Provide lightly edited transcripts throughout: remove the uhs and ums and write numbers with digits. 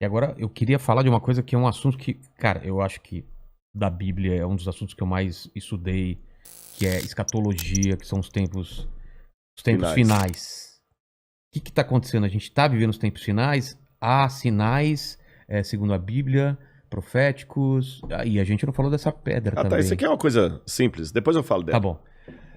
E agora eu queria falar de uma coisa que é um assunto que, cara, eu acho que da Bíblia é um dos assuntos que eu mais estudei, que é escatologia, que são os tempos Finais. finais. O que está acontecendo? A gente está vivendo os tempos finais, há sinais, segundo a Bíblia, proféticos, e a gente não falou dessa pedra Ah, tá. Isso também. aqui é uma coisa simples. Depois eu falo Tá dela. bom.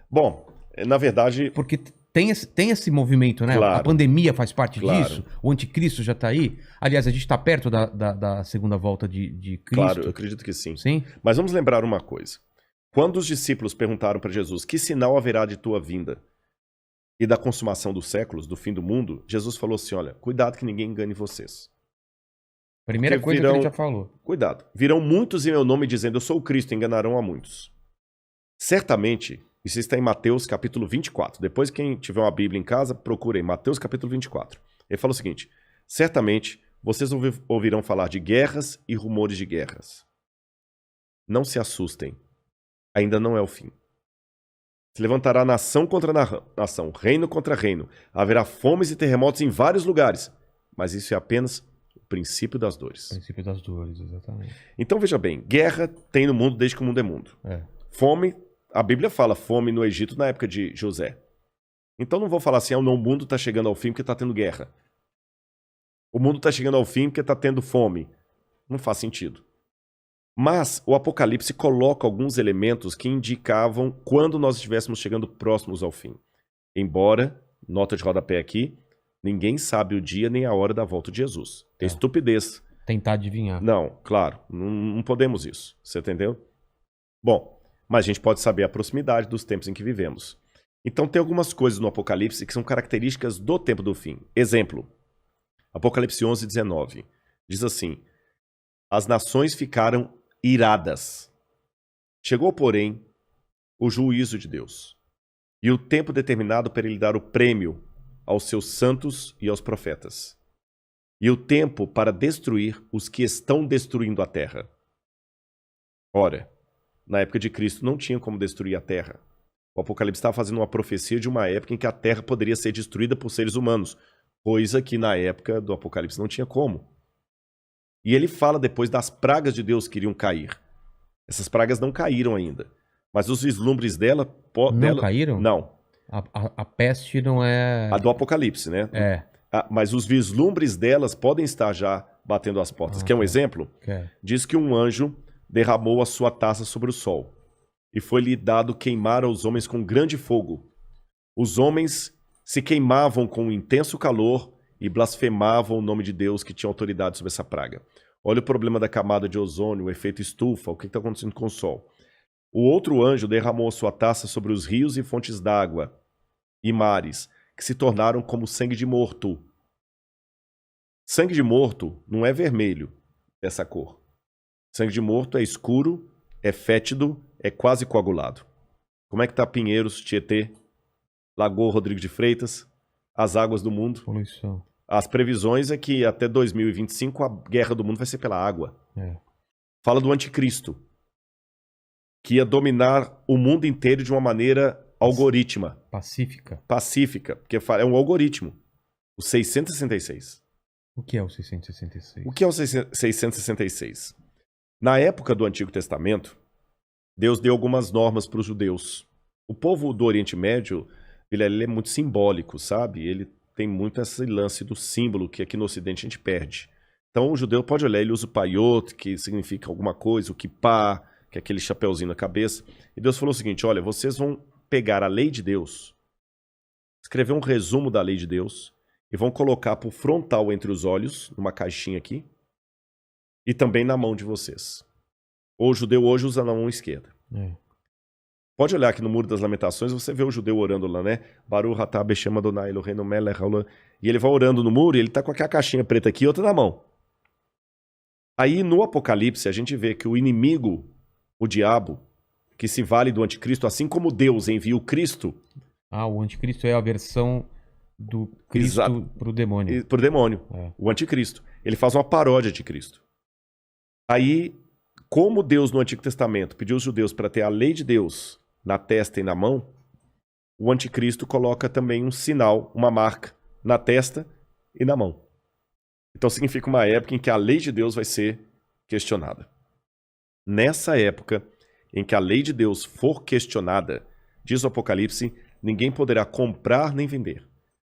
Bom, na verdade, Porque tem esse movimento, né? A claro, pandemia faz parte claro, disso, o anticristo já está aí. Aliás, a gente está perto da segunda volta de claro, eu Cristo, acredito que sim. sim? Mas vamos lembrar uma coisa. Quando os discípulos perguntaram para Jesus: que sinal haverá de tua vinda e da consumação dos séculos, do fim do mundo, Jesus falou assim: olha, cuidado que ninguém engane vocês. Porque Primeira coisa que ele já virão, falou. cuidado, virão muitos em meu nome dizendo: eu sou o Cristo, enganarão a muitos. Certamente, isso está em Mateus capítulo 24. Depois, quem tiver uma Bíblia em casa, procure aí, Mateus capítulo 24. Ele fala o seguinte: certamente vocês ouvirão falar de guerras e rumores de guerras. Não se assustem, ainda não é o fim. Se levantará nação contra nação, reino contra reino. Haverá fomes e terremotos em vários lugares. Mas isso é apenas o princípio das dores. Princípio das dores, exatamente. Então veja bem, guerra tem no mundo desde que o mundo é mundo. É. Fome, a Bíblia fala fome no Egito na época de José. Então não vou falar assim, não, o mundo está chegando ao fim porque está tendo guerra. O mundo está chegando ao fim porque está tendo fome. Não faz sentido. Mas o Apocalipse coloca alguns elementos que indicavam quando nós estivéssemos chegando próximos ao fim. Embora, nota de rodapé aqui, ninguém sabe o dia nem a hora da volta de Jesus. Tem estupidez. Tentar adivinhar. Não, claro, não podemos isso. Você entendeu? Bom, mas a gente pode saber a proximidade dos tempos em que vivemos. Então tem algumas coisas no Apocalipse que são características do tempo do fim. Exemplo, Apocalipse 11, 19. Diz assim: as nações ficaram iradas. Chegou, porém, o juízo de Deus, e o tempo determinado para ele dar o prêmio aos seus santos e aos profetas, e o tempo para destruir os que estão destruindo a terra. Ora, na época de Cristo não tinha como destruir a terra. O Apocalipse estava fazendo uma profecia de uma época em que a terra poderia ser destruída por seres humanos, coisa que na época do Apocalipse não tinha como. E ele fala depois das pragas de Deus que iriam cair. Essas pragas não caíram ainda. Mas os vislumbres dela... Não caíram? Não. A peste não é... A do Apocalipse, né? É. Mas os vislumbres delas podem estar já batendo as portas. Quer um tá. exemplo? Quer. Diz que um anjo derramou a sua taça sobre o sol, e foi-lhe dado queimar aos homens com grande fogo. Os homens se queimavam com um intenso calor e blasfemavam o nome de Deus que tinha autoridade sobre essa praga. Olha o problema da camada de ozônio, o efeito estufa, o que está acontecendo com o Sol. O outro anjo derramou a sua taça sobre os rios e fontes d'água e mares, que se tornaram como sangue de morto. Sangue de morto não é vermelho, dessa cor. Sangue de morto é escuro, é fétido, é quase coagulado. Como é que tá Pinheiros, Tietê, Lagoa Rodrigo de Freitas, as águas do mundo? Poluição. As previsões é que até 2025 a guerra do mundo vai ser pela água. É. Fala do anticristo, que ia dominar o mundo inteiro de uma maneira algorítmica, pacífica, porque é um algoritmo. O 666. O que é o 666? O que é o 666? Na época do Antigo Testamento, Deus deu algumas normas para os judeus. O povo do Oriente Médio, ele é muito simbólico, sabe? Ele tem muito esse lance do símbolo que aqui no Ocidente a gente perde. Então o judeu pode olhar, ele usa o paiot, que significa alguma coisa, o kippah, que é aquele chapeuzinho na cabeça. E Deus falou o seguinte: olha, vocês vão pegar a lei de Deus, escrever um resumo da lei de Deus, e vão colocar por frontal entre os olhos, numa caixinha aqui, e também na mão de vocês. O judeu hoje usa na mão esquerda. Pode olhar aqui no Muro das Lamentações, você vê o judeu orando lá, né? Baruch atah b'shem Adonai Eloheinu melech haolam. E ele vai orando no muro e ele tá com aquela caixinha preta aqui e outra na mão. Aí no Apocalipse a gente vê que o inimigo, o diabo, que se vale do anticristo, assim como Deus envia o Cristo... o anticristo é a versão do Cristo pro demônio. Pro demônio, o anticristo. Ele faz uma paródia de Cristo. Aí, como Deus no Antigo Testamento pediu aos judeus para ter a lei de Deus na testa e na mão, o anticristo coloca também um sinal, uma marca, na testa e na mão. Então significa uma época em que a lei de Deus vai ser questionada. Nessa época em que a lei de Deus for questionada, diz o Apocalipse, ninguém poderá comprar nem vender,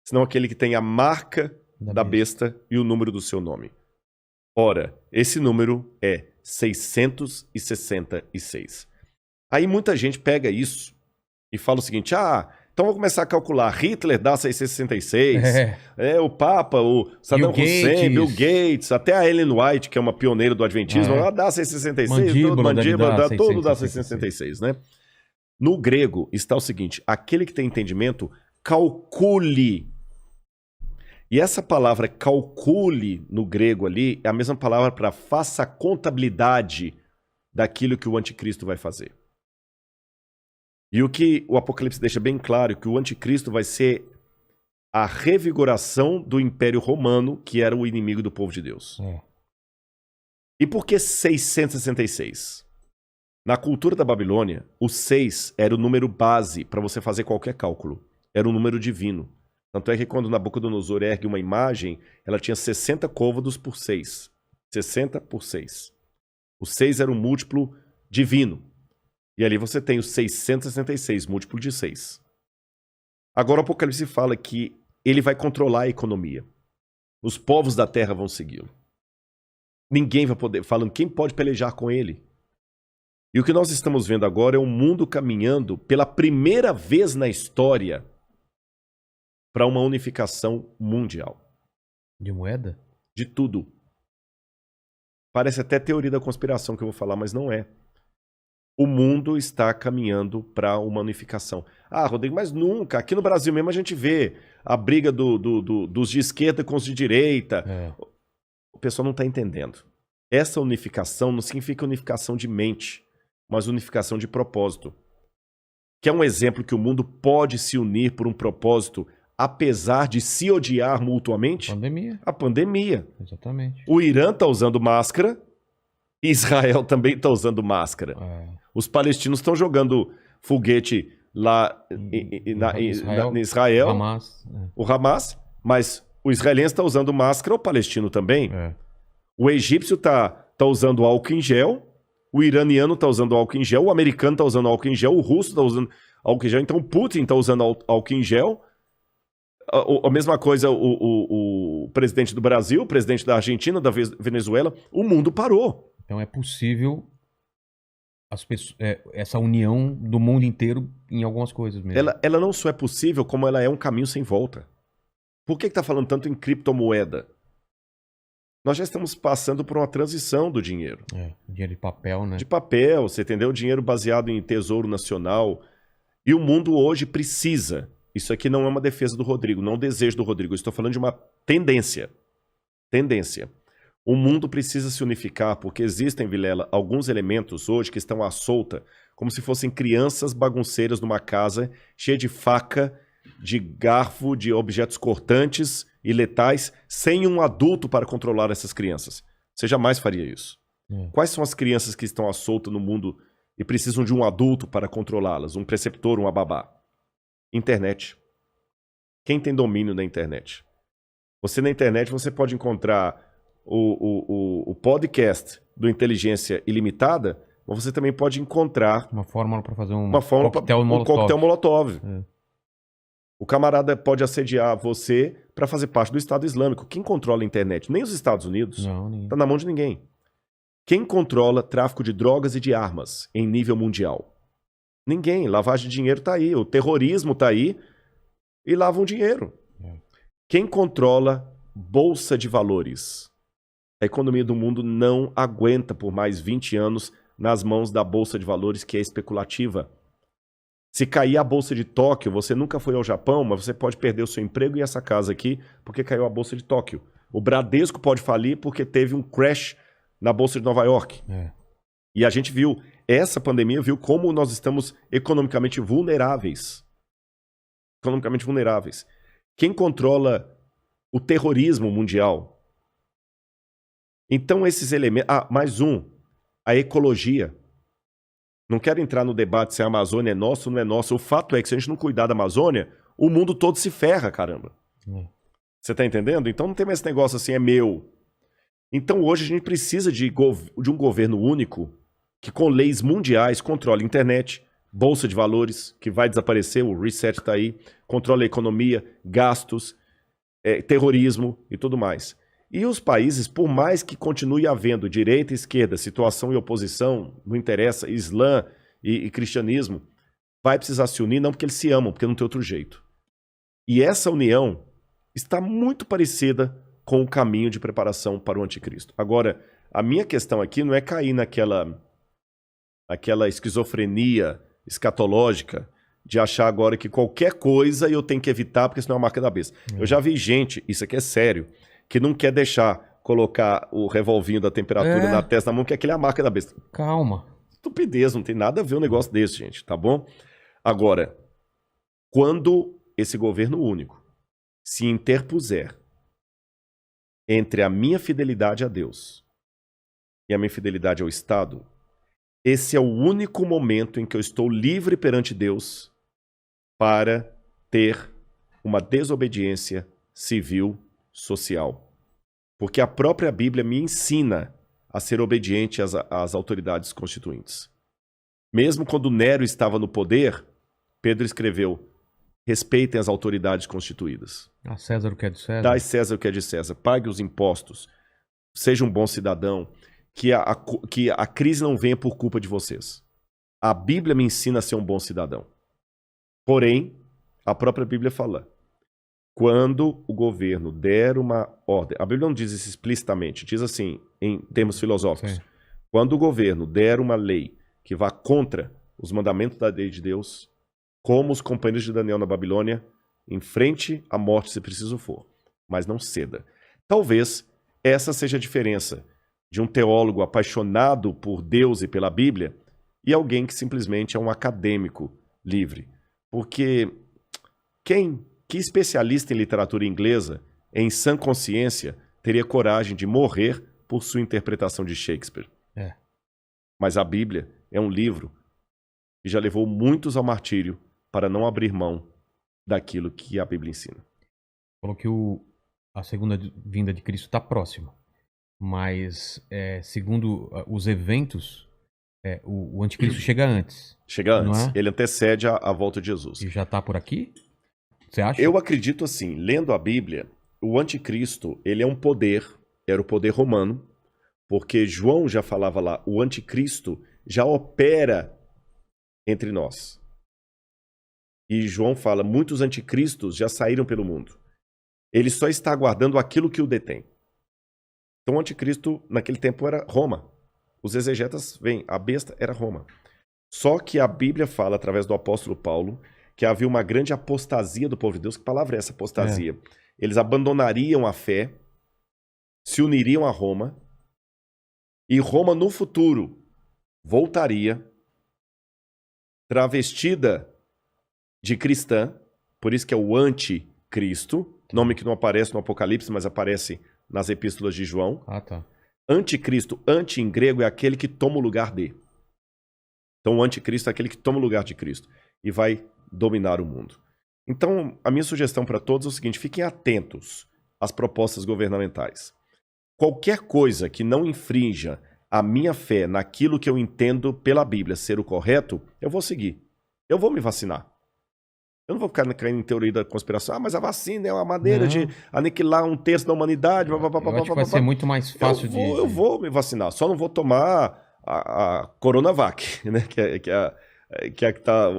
senão aquele que tem a marca da besta e o número do seu nome. Ora, esse número é 666. Aí muita gente pega isso e fala o seguinte, então vou começar a calcular, Hitler dá 666, o Papa, o Saddam Hussein, Bill Gates, até a Ellen White, que é uma pioneira do Adventismo, ela dá 666, mandíbula, todo dá 666, né? No grego está o seguinte, aquele que tem entendimento, calcule. E essa palavra calcule no grego ali é a mesma palavra para faça a contabilidade daquilo que o anticristo vai fazer. E o que o Apocalipse deixa bem claro é que o anticristo vai ser a revigoração do Império Romano, que era o inimigo do povo de Deus. E por que 666? Na cultura da Babilônia, o 6 era o número base para você fazer qualquer cálculo. Era um número divino. Tanto é que quando Nabucodonosor ergue uma imagem, ela tinha 60 côvados por 6. 60 por 6. O 6 era um múltiplo divino. E ali você tem o 666, múltiplo de 6. Agora o Apocalipse fala que ele vai controlar a economia. Os povos da terra vão segui-lo. Ninguém vai poder, falando quem pode pelejar com ele. E o que nós estamos vendo agora é um mundo caminhando pela primeira vez na história para uma unificação mundial. De moeda? De tudo. Parece até teoria da conspiração que eu vou falar, mas não é. O mundo está caminhando para uma unificação. Rodrigo, mas nunca. Aqui no Brasil mesmo a gente vê a briga dos de esquerda com os de direita. O pessoal não está entendendo. Essa unificação não significa unificação de mente, mas unificação de propósito. Que é um exemplo que o mundo pode se unir por um propósito, apesar de se odiar mutuamente? Pandemia. A pandemia. Exatamente. O Irã está usando máscara, Israel também está usando máscara. Os palestinos estão jogando foguete lá em Israel, Hamas, o Hamas, mas o israelense está usando máscara, o palestino também. O egípcio está usando álcool em gel, o iraniano está usando álcool em gel, o americano está usando álcool em gel, o russo está usando álcool em gel, então o Putin está usando álcool em gel. A mesma coisa o presidente do Brasil, o presidente da Argentina, da Venezuela, o mundo parou. Então é possível essa união do mundo inteiro em algumas coisas mesmo. Ela não só é possível, como ela é um caminho sem volta. Por que está falando tanto em criptomoeda? Nós já estamos passando por uma transição do dinheiro. Dinheiro de papel, né? De papel, você entendeu? Dinheiro baseado em tesouro nacional. E o mundo hoje precisa. Isso aqui não é uma defesa do Rodrigo, não é um desejo do Rodrigo. Eu estou falando de uma tendência. Tendência. O mundo precisa se unificar porque existem, Vilela, alguns elementos hoje que estão à solta, como se fossem crianças bagunceiras numa casa cheia de faca, de garfo, de objetos cortantes e letais, sem um adulto para controlar essas crianças. Você jamais faria isso. Quais são as crianças que estão à solta no mundo e precisam de um adulto para controlá-las? Um preceptor, uma babá? Internet. Quem tem domínio da internet? Você na internet você pode encontrar o podcast do Inteligência Ilimitada, mas você também pode encontrar uma fórmula para fazer um coquetel Molotov. O camarada pode assediar você para fazer parte do Estado Islâmico. Quem controla a internet? Nem os Estados Unidos. Não, está na mão de ninguém. Quem controla tráfico de drogas e de armas em nível mundial? Ninguém. Lavagem de dinheiro está aí. O terrorismo está aí e lavam dinheiro. Quem controla bolsa de valores? A economia do mundo não aguenta por mais 20 anos nas mãos da bolsa de valores que é especulativa. Se cair a bolsa de Tóquio, você nunca foi ao Japão, mas você pode perder o seu emprego e essa casa aqui porque caiu a bolsa de Tóquio. O Bradesco pode falir porque teve um crash na bolsa de Nova York. E a gente viu, essa pandemia viu como nós estamos economicamente vulneráveis. Economicamente vulneráveis. Quem controla o terrorismo mundial? Então esses elementos... mais um. A ecologia. Não quero entrar no debate se a Amazônia é nossa ou não é nossa. O fato é que se a gente não cuidar da Amazônia, o mundo todo se ferra, caramba. Você tá entendendo? Então não tem mais esse negócio assim, é meu. Então hoje a gente precisa de um governo único que com leis mundiais controle a internet, bolsa de valores, que vai desaparecer, o reset tá aí, controle a economia, gastos, terrorismo e tudo mais. E os países, por mais que continue havendo direita e esquerda, situação e oposição, não interessa, Islã e cristianismo, vai precisar se unir, não porque eles se amam, porque não tem outro jeito. E essa união está muito parecida com o caminho de preparação para o anticristo. Agora, a minha questão aqui não é cair naquela esquizofrenia escatológica de achar agora que qualquer coisa eu tenho que evitar porque senão é a marca da besta. Eu já vi gente, isso aqui é sério, que não quer deixar colocar o revolvinho da temperatura na testa da mão, que aquele é a marca da besta. Calma. Estupidez, não tem nada a ver um negócio desse, gente, tá bom? Agora, quando esse governo único se interpuser entre a minha fidelidade a Deus e a minha fidelidade ao Estado, esse é o único momento em que eu estou livre perante Deus para ter uma desobediência civil, social. Porque a própria Bíblia me ensina a ser obediente às autoridades constituintes. Mesmo quando Nero estava no poder, Pedro escreveu: respeitem as autoridades constituídas. A César o que é de César. Dai César o que é de César. Pague os impostos. Seja um bom cidadão. Que a crise não venha por culpa de vocês. A Bíblia me ensina a ser um bom cidadão. Porém, a própria Bíblia fala: quando o governo der uma ordem... A Bíblia não diz isso explicitamente. Diz assim, em termos filosóficos. Sim. Quando o governo der uma lei que vá contra os mandamentos da lei de Deus, como os companheiros de Daniel na Babilônia, enfrente a morte se preciso for, mas não ceda. Talvez essa seja a diferença de um teólogo apaixonado por Deus e pela Bíblia e alguém que simplesmente é um acadêmico livre. Porque que especialista em literatura inglesa, em sã consciência, teria coragem de morrer por sua interpretação de Shakespeare? Mas a Bíblia é um livro que já levou muitos ao martírio para não abrir mão daquilo que a Bíblia ensina. Falou que a segunda vinda de Cristo está próxima. Mas, segundo os eventos, o anticristo chega antes. Chega antes. Ele antecede a volta de Jesus. E já está por aqui? Você acha? Eu acredito assim, lendo a Bíblia, o anticristo, ele é um poder, era o poder romano, porque João já falava lá, o anticristo já opera entre nós. E João fala, muitos anticristos já saíram pelo mundo. Ele só está aguardando aquilo que o detém. Então o anticristo naquele tempo era Roma. Os exegetas veem, a besta era Roma. Só que a Bíblia fala, através do apóstolo Paulo, que havia uma grande apostasia do povo de Deus. Que palavra é essa, apostasia? Eles abandonariam a fé, se uniriam a Roma, e Roma no futuro voltaria travestida de cristã, por isso que é o anticristo, nome que não aparece no Apocalipse, mas aparece nas epístolas de João. Tá. Anticristo, anti em grego, é aquele que toma o lugar de. Então o anticristo é aquele que toma o lugar de Cristo e vai dominar o mundo. Então a minha sugestão para todos é o seguinte, fiquem atentos às propostas governamentais. Qualquer coisa que não infrinja a minha fé naquilo que eu entendo pela Bíblia ser o correto, eu vou seguir. Eu vou me vacinar. Eu não vou ficar caindo em teoria da conspiração. Mas a vacina é uma maneira de aniquilar um terço da humanidade. Eu acho que vai ser muito mais fácil Eu vou me vacinar. Só não vou tomar a Coronavac, né? Que é que está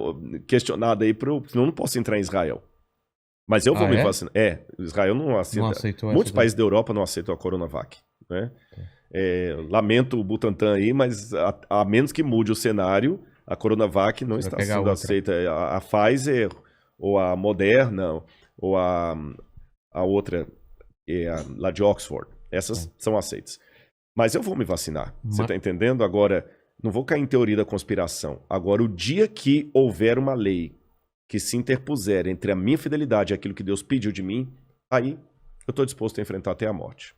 questionada aí, senão eu não posso entrar em Israel. Mas eu vou me vacinar. Israel não aceita. Não aceitou muitos países da Europa não aceitam a Coronavac. Né? Lamento o Butantan aí, mas a menos que mude o cenário, a Coronavac não está sendo aceita. A Pfizer, ou a Moderna, ou a outra, lá de Oxford. Essas são aceitas. Mas eu vou me vacinar. Você está entendendo? Agora, não vou cair em teoria da conspiração. Agora, o dia que houver uma lei que se interpuser entre a minha fidelidade e aquilo que Deus pediu de mim, aí eu estou disposto a enfrentar até a morte.